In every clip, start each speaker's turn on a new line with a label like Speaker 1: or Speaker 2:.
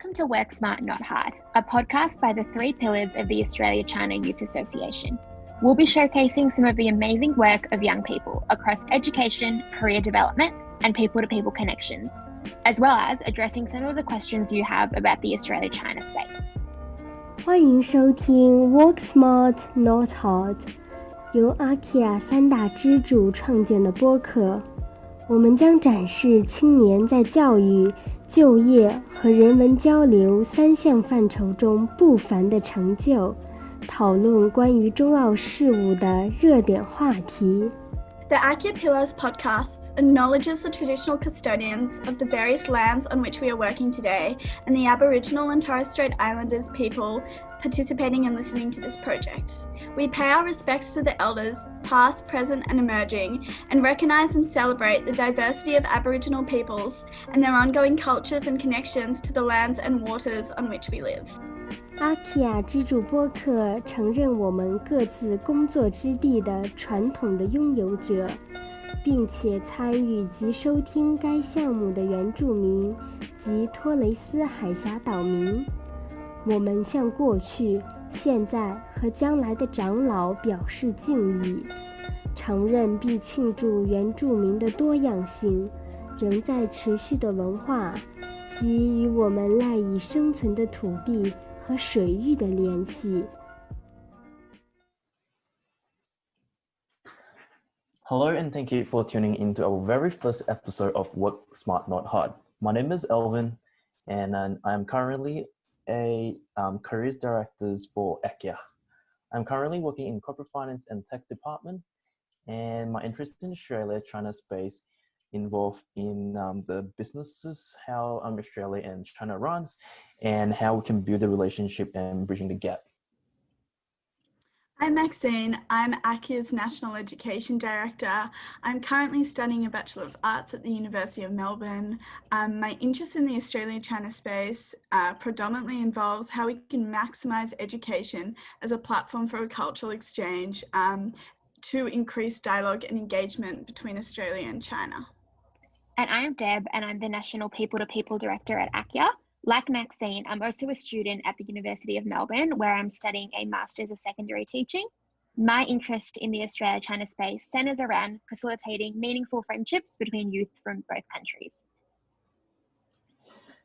Speaker 1: Welcome to Work Smart Not Hard, a podcast by the three pillars of the Australia-China Youth Association. We'll be showcasing some of the amazing work of young people across education, career development, and people-to-people connections, as well as addressing some of the questions you have about the Australia-China space.
Speaker 2: 欢迎收听 Work Smart Not Hard， 由 ACELS 三大支柱创建的播客。我们将展示青年在教育、就业和人文交流三项范畴中不凡的成就，讨论关于中澳事务的热点话题。
Speaker 3: The ACELS Pillars podcasts acknowledges the traditional custodians of the various lands on which we are working today and the Aboriginal and Torres Strait Islanders people participating and listening to this project. We pay our respects to the elders, past, present and emerging, and recognise and celebrate the diversity of Aboriginal peoples and their ongoing cultures and connections to the lands and waters on which we live.
Speaker 2: 阿基亚支柱播客承认我们各自工作之地的传统的拥有者，并且参与及收听该项目的原住民及托雷斯海峡岛民。我们向过去、现在和将来的长老表示敬意，承认并庆祝原住民的多样性、仍在持续的文化及与我们赖以生存的土地和水域的联系。
Speaker 4: Hello and thank you for tuning into our very first episode of Work Smart Not Hard. My name is Elvin and I'm currently a careers director for ACELS. I'm currently working in corporate finance and tax department, and my interest in Australia-China space involved in the businesses, how Australia and China runs, and how we can build a relationship and bridging the gap.
Speaker 3: I'm Maxine. I'm ACELS National Education Director. I'm currently studying a Bachelor of Arts at the University of Melbourne. My interest in the Australia-China space predominantly involves how we can maximise education as a platform for a cultural exchange to increase dialogue and engagement between Australia and China.
Speaker 1: And I am Deb, and I'm the National People-to-People Director at ACELS. Like Maxine, I'm also a student at the University of Melbourne, where I'm studying a Masters of Secondary Teaching. My interest in the Australia-China space centres around facilitating meaningful friendships between youth from both countries.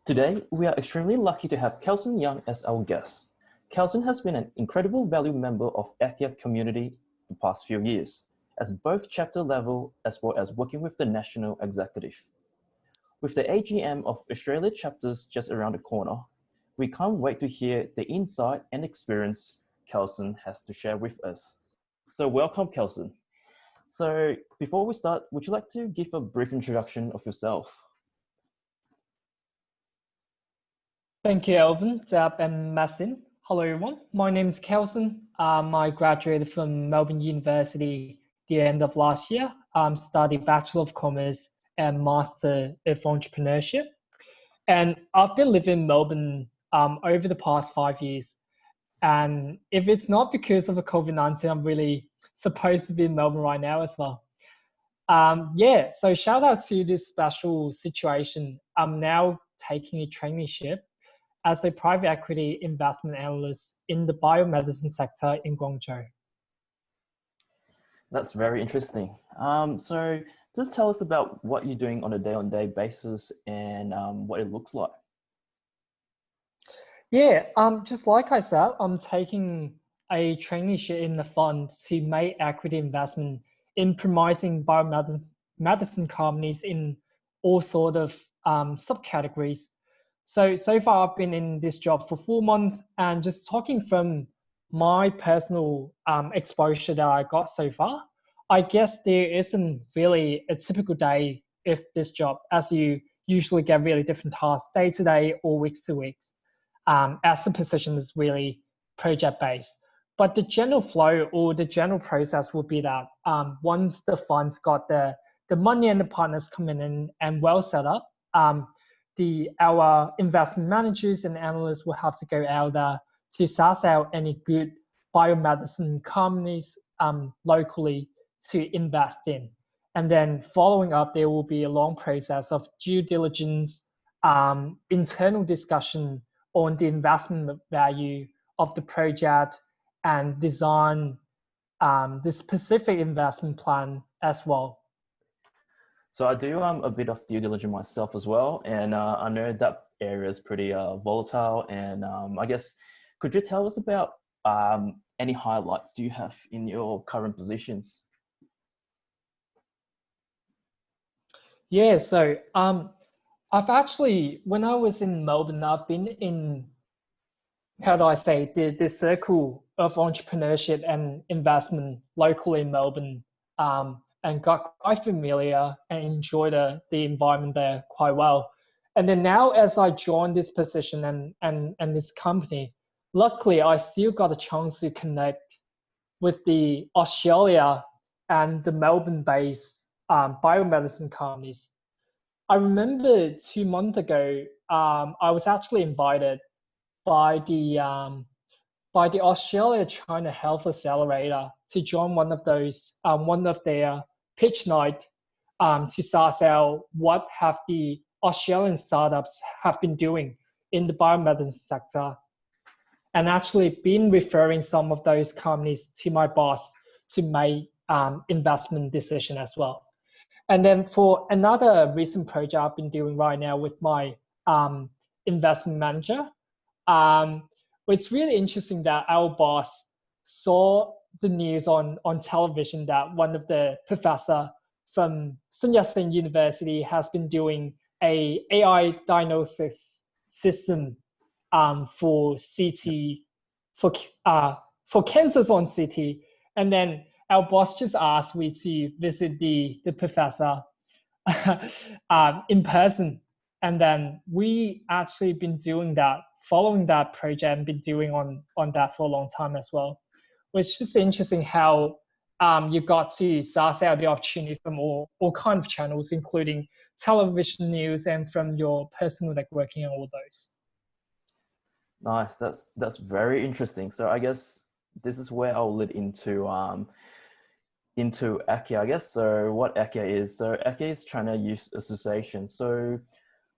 Speaker 4: Today, we are extremely lucky to have Kalson Yang as our guest. Kalson has been an incredible valued member of ACELS community the past few years, as both chapter level as well as working with the national executive. With the AGM of Australia chapters just around the corner, we can't wait to hear the insight and experience Kalson has to share with us. So welcome, Kalson. So before we start, would you like to give a brief introduction of yourself?
Speaker 5: Thank you, Elvin, Deb, and Maxine. Hello, everyone. My name is Kalson. I graduated from Melbourne University the end of last year. Studied Bachelor of Commerce and Master of Entrepreneurship. And I've been living in Melbourne over the past 5 years. And if it's not because of the COVID-19, I'm really supposed to be in Melbourne right now as well. So shout out to this special situation. I'm now taking a traineeship as a private equity investment analyst in the biomedicine sector in Guangzhou.
Speaker 4: That's very interesting. So just tell us about what you're doing on a day-on-day basis and what it looks like.
Speaker 5: Just like I said, I'm taking a traineeship in the fund to make equity investment in promising biomedicine companies in all sort of subcategories. So far I've been in this job for 4 months, and just talking from my personal exposure that I got so far, I guess there isn't really a typical day of this job, as you usually get really different tasks day to day or weeks to weeks, as the position is really project based. But the general flow or the general process would be that once the funds got the money and the partners coming in and well set up, our investment managers and analysts will have to go out there to suss out any good biomedicine companies locally to invest in. And then following up, there will be a long process of due diligence, internal discussion on the investment value of the project and design the specific investment plan as well.
Speaker 4: So I do a bit of due diligence myself as well, and I know that area is pretty volatile. And I guess, could you tell us about any highlights do you have in your current positions?
Speaker 5: Yeah, so I've actually, when I was in Melbourne, I've been in, how do I say, the circle of entrepreneurship and investment locally in Melbourne, and got quite familiar and enjoyed the environment there quite well. And then now as I joined this position and this company, luckily I still got a chance to connect with the Australia and the Melbourne-based biomedicine companies. I remember 2 months ago, I was actually invited by the Australia-China Health Accelerator to join one of their pitch night to suss out what have the Australian startups have been doing in the biomedicine sector, and actually been referring some of those companies to my boss to make investment decision as well. And then for another recent project I've been doing right now with my investment manager, it's really interesting that our boss saw the news on television that one of the professor from Sun Yat-sen University has been doing a AI diagnosis system for CT, for cancers on CT. And then our boss just asked me to visit the professor in person. And then we actually been doing that, following that project, and been doing on that for a long time as well. Which is just interesting how you got to suss out the opportunity from all kind of channels, including television news and from your personal networking and all those.
Speaker 4: Nice, that's very interesting. So I guess this is where I'll lead into ACEA, I guess. So what ACEA is? So ACEA is China Youth Association. So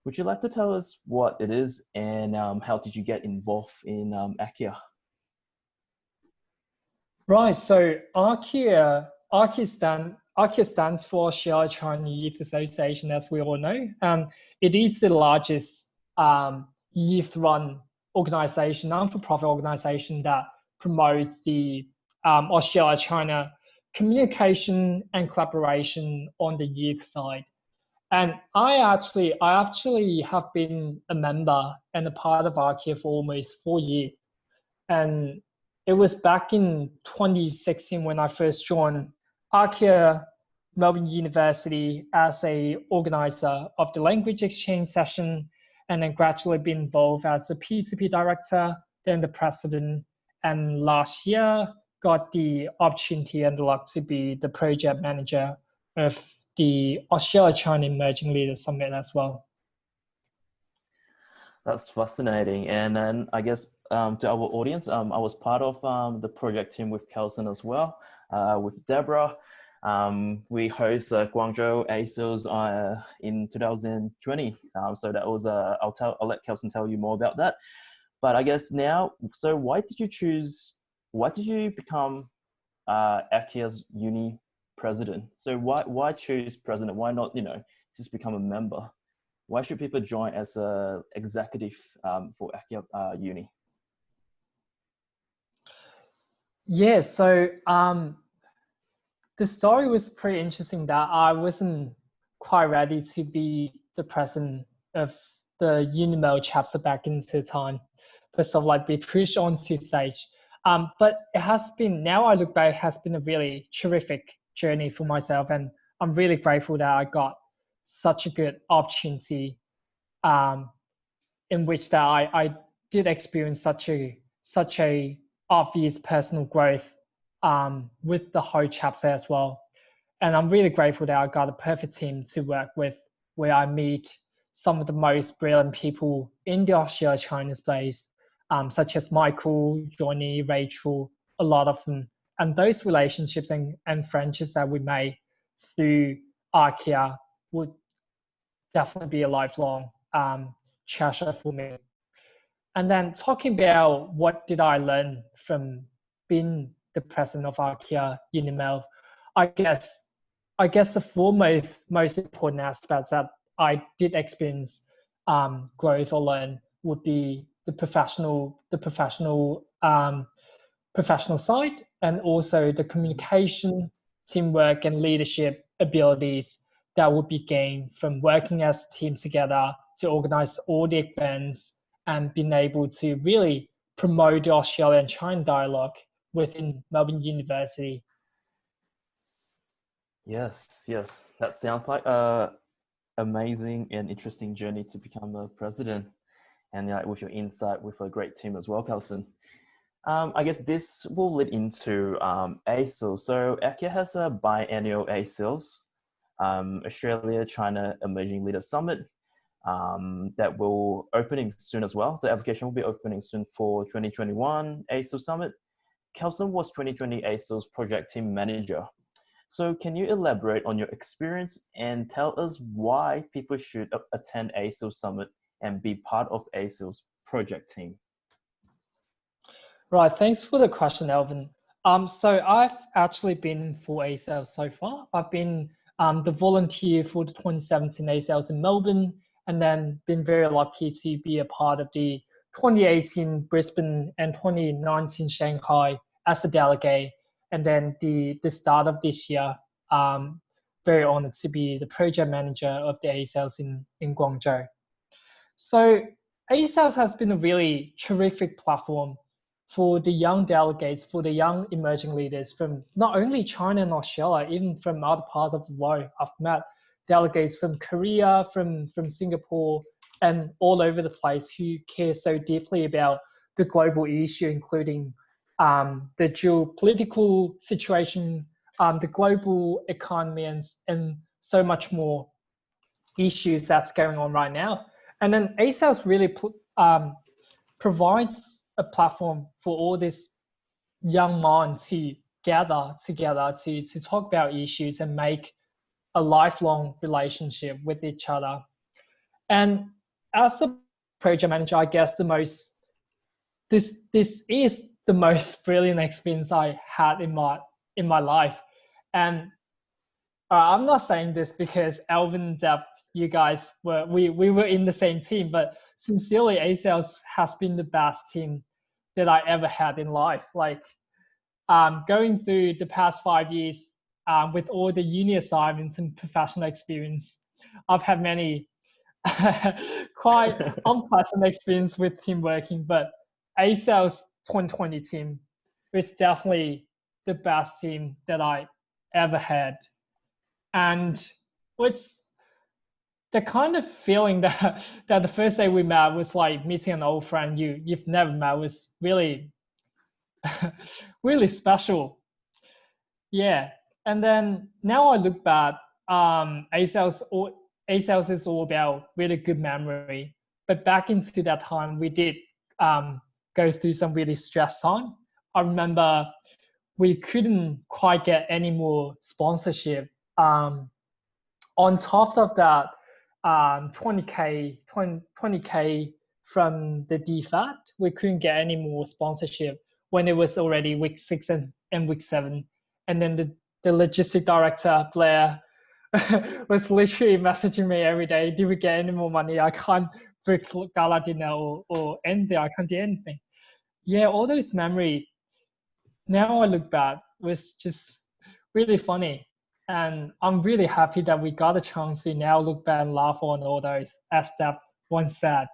Speaker 4: would you like to tell us what it is and how did you get involved in ACEA?
Speaker 5: Right. So ACEA stands for Australia-China Youth Association, as we all know. It is the largest youth-run organization, non-for-profit organization that promotes the Australia-China communication and collaboration on the youth side. And I actually have been a member and a part of ACEA for almost 4 years. And it was back in 2016 when I first joined ACEA Melbourne University as a organizer of the language exchange session, and then gradually been involved as a P2P director, then the president, and last year got the opportunity and the luck to be the project manager of the Australia-China Emerging Leaders Summit as well.
Speaker 4: That's fascinating. And then I guess to our audience, I was part of the project team with Kalson as well, with Deborah. We host Guangzhou ACELS in 2020. So that was, I'll let Kalson tell you more about that. But I guess now, so why did you become ACEA's uni president? So why choose president? Why not, just become a member? Why should people join as an executive for ACEA Uni?
Speaker 5: Yeah, so the story was pretty interesting that I wasn't quite ready to be the president of the UniMel chapter back into the time, but sort of like be pushed onto stage. But it has been, now I look back, it has been a really terrific journey for myself, and I'm really grateful that I got such a good opportunity in which that I did experience such a obvious personal growth with the whole chapter as well. And I'm really grateful that I got a perfect team to work with, where I meet some of the most brilliant people in the Australia-China space, such as Michael, Johnny, Rachel, a lot of them. And those relationships and friendships that we made through ACEA would definitely be a lifelong treasure for me. And then talking about what did I learn from being the president of IKEA Unimelv, I guess the four most important aspects that I did experience growth or learn would be the professional side, and also the communication, teamwork, and leadership abilities that would be gained from working as teams together to organize all the events and being able to really promote the Australia and China dialogue within Melbourne University.
Speaker 4: Yes, yes. That sounds like a amazing and interesting journey to become a president. And with your insight with a great team as well, Kalson. I guess this will lead into ACELS. So ACELS has a biannual ACELS, Australia-China Emerging Leaders Summit, that will opening soon as well. The application will be opening soon for 2021 ACELS Summit. Kalson was 2020 ACELS Project Team Manager. So can you elaborate on your experience and tell us why people should attend ACELS Summit and be part of ACELS project team?
Speaker 5: Right, thanks for the question, Alvin. So I've actually been for ACELS so far. I've been the volunteer for the 2017 ACELS in Melbourne, and then been very lucky to be a part of the 2018 Brisbane and 2019 Shanghai as a delegate. And then the start of this year, very honored to be the project manager of the ACELS in Guangzhou. So ACELS has been a really terrific platform for the young delegates, for the young emerging leaders from not only China and Australia, even from other parts of the world. I've met delegates from Korea, from Singapore, and all over the place who care so deeply about the global issue, including the geopolitical situation, the global economy, and so much more issues that's going on right now. And then ACELS really provides a platform for all these young minds to gather together to talk about issues and make a lifelong relationship with each other. And as a project manager, I guess this is the most brilliant experience I had in my life. And I'm not saying this because Alvin and Deb, you guys we were in the same team, but sincerely, ACELS has been the best team that I ever had in life. Like going through the past 5 years with all the uni assignments and professional experience, I've had many quite unpleasant experience with team working, but ACELS 2020 team is definitely the best team that I ever had. And it's the kind of feeling that the first day we met was like meeting an old friend you've never met, was really really special. Yeah. And then now I look back, ACELS is all about really good memory. But back into that time, we did go through some really stressed time. I remember we couldn't quite get any more sponsorship. On top of that, 20K from the DFAT, we couldn't get any more sponsorship when it was already week 6 and week 7. And then the logistic director, Blair, was literally messaging me every day, did we get any more money? I can't book gala dinner or anything. I can't do anything. Yeah, all those memory, now I look back, was just really funny. And I'm really happy that we got a chance to now look back and laugh on all those, as Steph once said.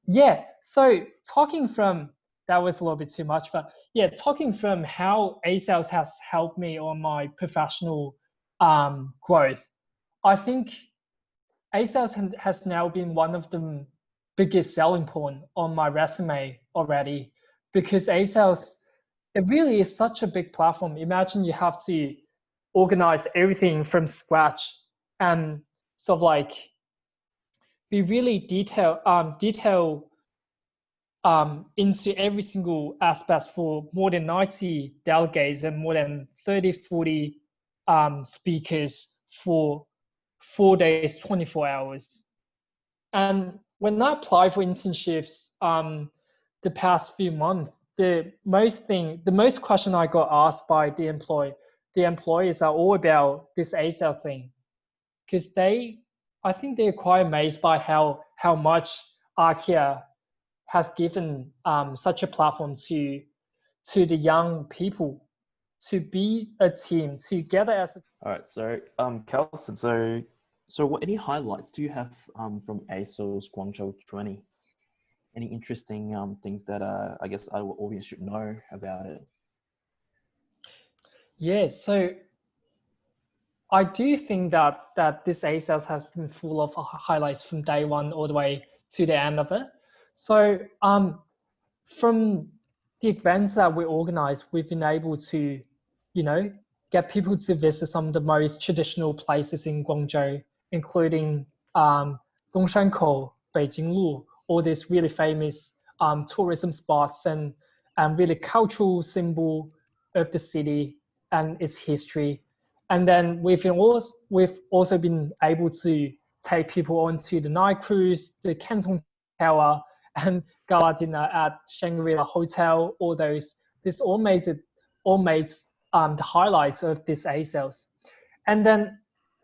Speaker 5: Yeah, so talking from, that was a little bit too much, but yeah, talking from how ACELS has helped me on my professional growth, I think ACELS has now been one of the biggest selling point on my resume already, because ACELS, it really is such a big platform. Imagine you have to organize everything from scratch and sort of like be really detailed into every single aspect for more than 90 delegates and more than 40 speakers for 4 days, 24 hours. And when I apply for internships the past few months, the most question I got asked by the employers are all about this ACEL thing, because I think they're quite amazed by how much Archaea has given such a platform to the young people to be a team together as a.
Speaker 4: All right, so Kalson, so what any highlights do you have from ACELS Guangzhou 20? Any interesting things that I guess our audience should know about it?
Speaker 5: Yeah, so I do think that this ACELS has been full of highlights from day one all the way to the end of it. So from the events that we organize, we've been able to, get people to visit some of the most traditional places in Guangzhou, including Dongshankou, Beijinglu, all these really famous tourism spots and really cultural symbol of the city and its history. And then we've also been able to take people onto the night cruise, the Canton Tower, and gala dinner at Shangri-La Hotel. All those, this all made the highlights of this ACELS. And then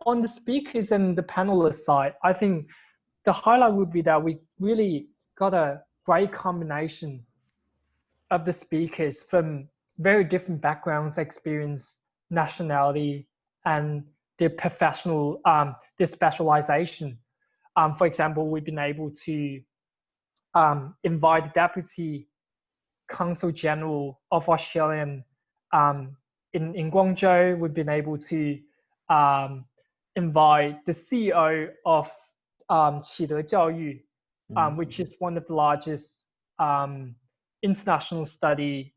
Speaker 5: on the speakers and the panelists side, I think the highlight would be that we really got a great combination of the speakers from very different backgrounds, experience, nationality, and their professional, their specialization. For example, we've been able to invite the Deputy Consul General of Australia in Guangzhou. We've been able to invite the CEO of Qide Jiaoyu, which is one of the largest international study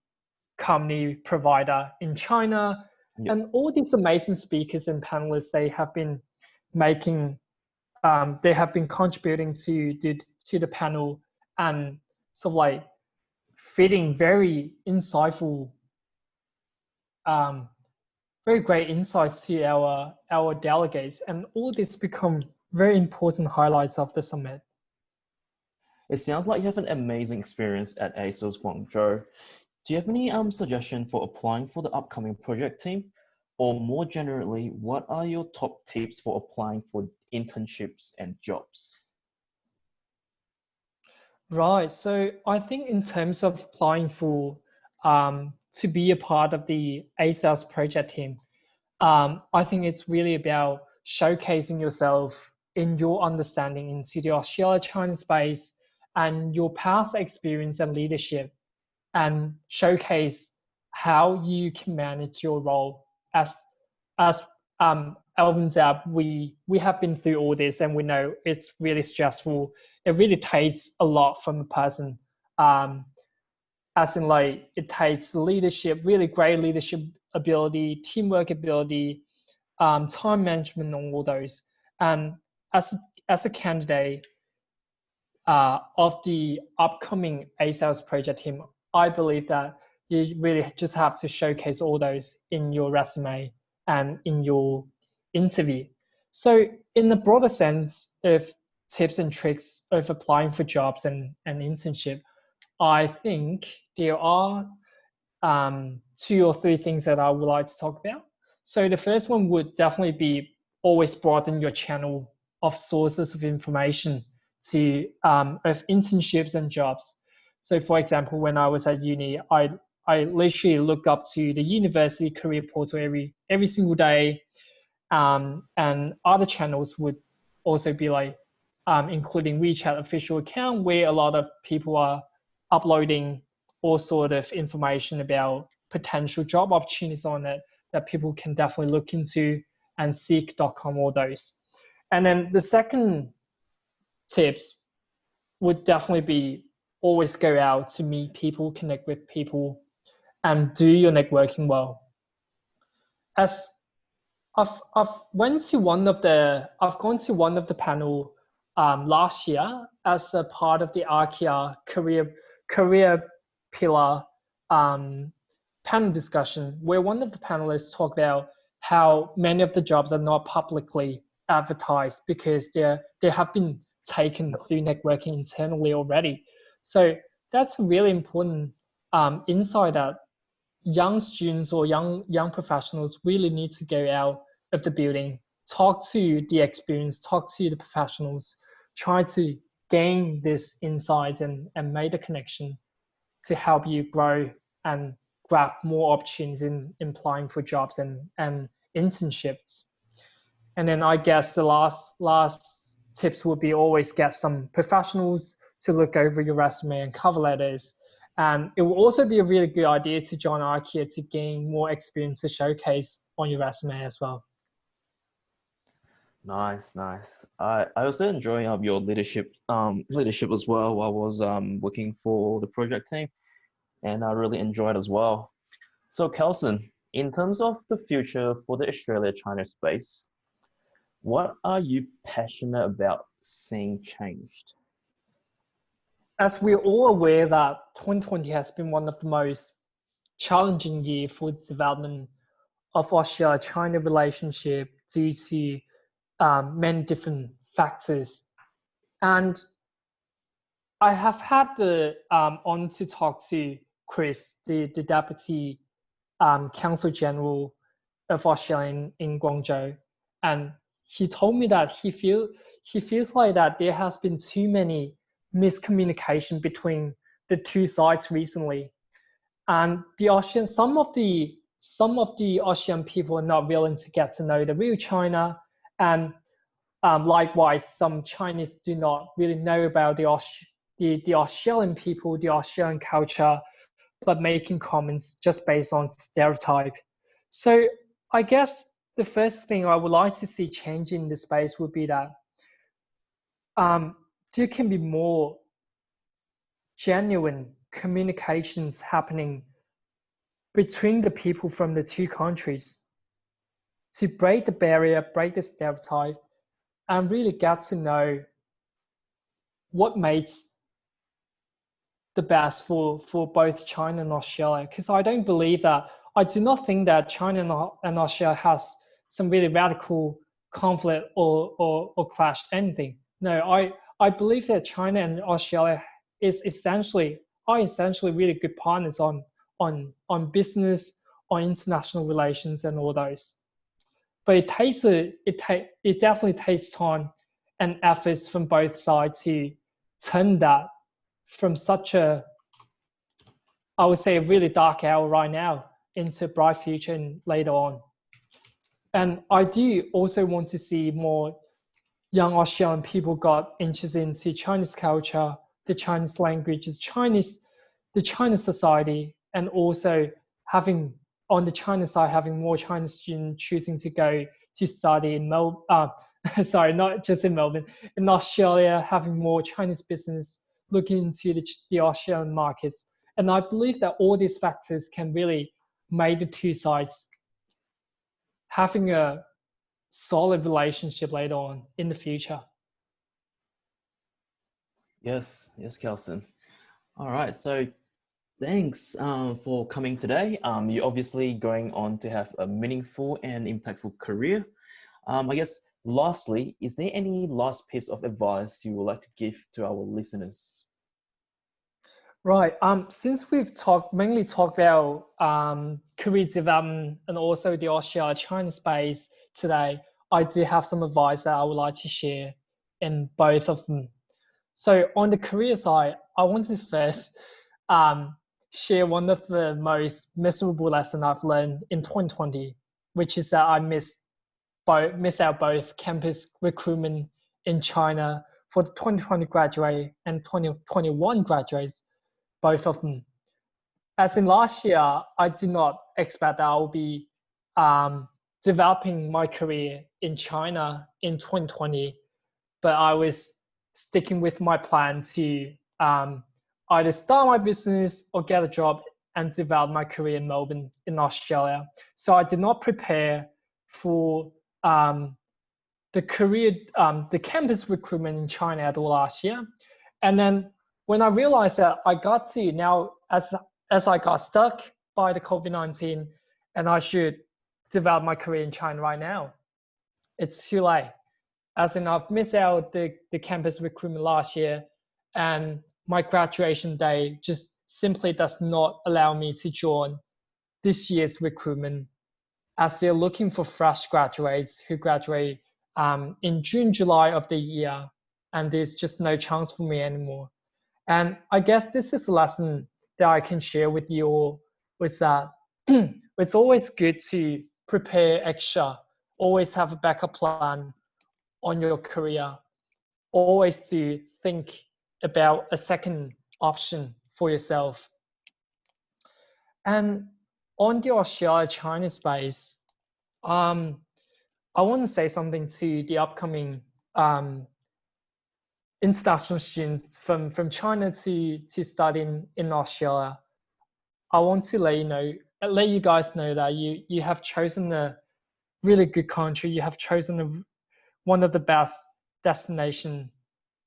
Speaker 5: company provider in China. Yep. And all these amazing speakers and panelists, they have been contributing to the panel and sort of like feeding very insightful, very great insights to our delegates, and all this become very important highlights of the summit.
Speaker 4: It sounds like you have an amazing experience at ACELS Guangzhou. Do you have any suggestion for applying for the upcoming project team? Or more generally, what are your top tips for applying for internships and jobs?
Speaker 5: Right, so I think in terms of applying for to be a part of the ACELS project team, I think it's really about showcasing yourself in your understanding into the Australia-China space and your past experience and leadership, and showcase how you can manage your role as Alvin Zab. We have been through all this, and we know it's really stressful. It really takes a lot from a person, as in like it takes leadership, really great leadership ability, teamwork ability, time management, and all those. And as a candidate of the upcoming ACELS project team, I believe that you really just have to showcase all those in your resume and in your interview. So in the broader sense of tips and tricks of applying for jobs and internship, I think there are 2 or 3 things that I would like to talk about. So the first one would definitely be always broaden your channel of sources of information to of internships and jobs. So for example, when I was at uni, I literally looked up to the university career portal every single day, and other channels would also be like including WeChat official account, where a lot of people are uploading all sort of information about potential job opportunities on it that people can definitely look into, and seek.com, all those. And then the second tips would definitely be always go out to meet people, connect with people, and do your networking well. As I've gone to one of the panel last year as a part of the Archaea career pillar panel discussion, where one of the panelists talked about how many of the jobs are not publicly advertised because there have been taken through networking internally already. So that's a really important insight that young students or young professionals really need to go out of the building, talk to the experienced, talk to the professionals, try to gain this insight and make the connection to help you grow and grab more opportunities in applying for jobs and internships. And then I guess the last tips would be always get some professionals to look over your resume and cover letters. And it will also be a really good idea to join IKEA to gain more experience to showcase on your resume as well.
Speaker 4: Nice. I also enjoy your leadership as well while I was working for the project team, and I really enjoyed as well. So Kalson, in terms of the future for the Australia-China space, what are you passionate about seeing changed?
Speaker 5: As we're all aware that 2020 has been one of the most challenging years for the development of Australia-China relationship due to many different factors. And I have had the honor to talk to Chris, the Deputy Counsel General of Australia in Guangzhou, and he told me that he feels like that there has been too many miscommunication between the two sides recently, and some of the Australian people are not willing to get to know the real China, and likewise some Chinese do not really know about the Australian people, the Australian culture, but making comments just based on stereotype. So I guess the first thing I would like to see change in the space would be that there can be more genuine communications happening between the people from the two countries to break the barrier, break the stereotype, and really get to know what makes the best for both China and Australia. Because I do not think that China and Australia has some really radical conflict or clash anything. No, I believe that China and Australia are essentially really good partners on business, on international relations and all those. But it definitely takes time and efforts from both sides to turn that from such a, I would say, a really dark hour right now into a bright future and later on. And I do also want to see more young Australian people got interested into Chinese culture, the Chinese language, the Chinese society, and also having, on the China side, having more Chinese students choosing to go to study in sorry, not just in Melbourne, in Australia, having more Chinese business looking into the Australian markets. And I believe that all these factors can really make the two sides having a solid relationship later on in the future.
Speaker 4: Yes, Kalson. All right, so thanks for coming today. You're obviously going on to have a meaningful and impactful career. I guess, lastly, is there any last piece of advice you would like to give to our listeners?
Speaker 5: Right. Since we've mainly talked about career development and also the Australia-China space today, I do have some advice that I would like to share in both of them. So on the career side, I want to first share one of the most miserable lessons I've learned in 2020, which is that I missed out both campus recruitment in China for the 2020 graduate and 2021 graduates, both of them. As in last year, I did not expect that I will be developing my career in China in 2020, but I was sticking with my plan to either start my business or get a job and develop my career in Melbourne in Australia. So I did not prepare for the campus recruitment in China at all last year. And then when I realized that I got to now, as I got stuck by the COVID-19 and I should develop my career in China right now, it's too late. as in I've missed out the campus recruitment last year, and my graduation day just simply does not allow me to join this year's recruitment, as they're looking for fresh graduates who graduate in June, July of the year, and there's just no chance for me anymore. And I guess this is a lesson that I can share with you all, was that it's always good to prepare extra, always have a backup plan on your career, always to think about a second option for yourself. And on the Australia-China space, I want to say something to the upcoming international students from China to study in Australia. I want to let you guys know that you have chosen a really good country. You have chosen one of the best destinations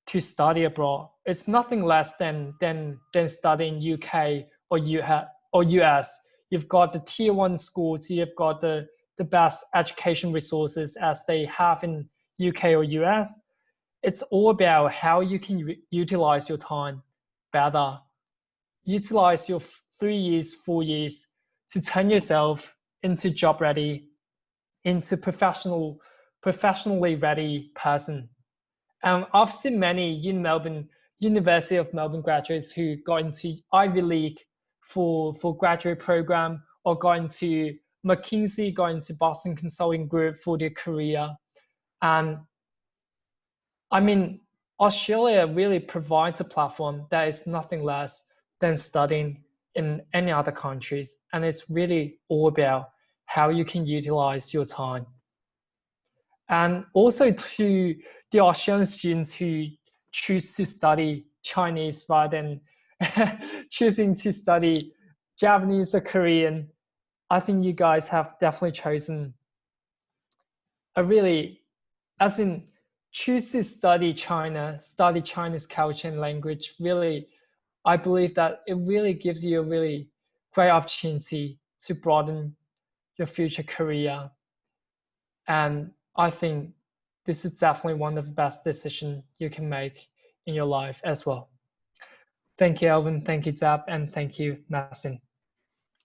Speaker 5: to study abroad. It's nothing less than studying UK or US. You've got the tier 1 schools. You've got the best education resources as they have in UK or US. It's all about how you can utilize your time better. Utilize your 3 years, 4 years to turn yourself into job ready, into professionally ready person. I've seen many University of Melbourne graduates who got into Ivy League for graduate program, or got into McKinsey, got into Boston Consulting Group for their career. I mean, Australia really provides a platform that is nothing less than studying in any other countries. And it's really all about how you can utilize your time. And also to the Australian students who choose to study Chinese rather than choosing to study Japanese or Korean, I think you guys have definitely chosen choose to study China, study Chinese culture and language. Really, I believe that it really gives you a really great opportunity to broaden your future career. And I think this is definitely one of the best decisions you can make in your life as well. Thank you, Alvin. Thank you, Zab. And thank you, Massin.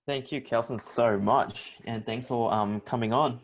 Speaker 4: Thank you, Kalson, so much. And thanks for coming on.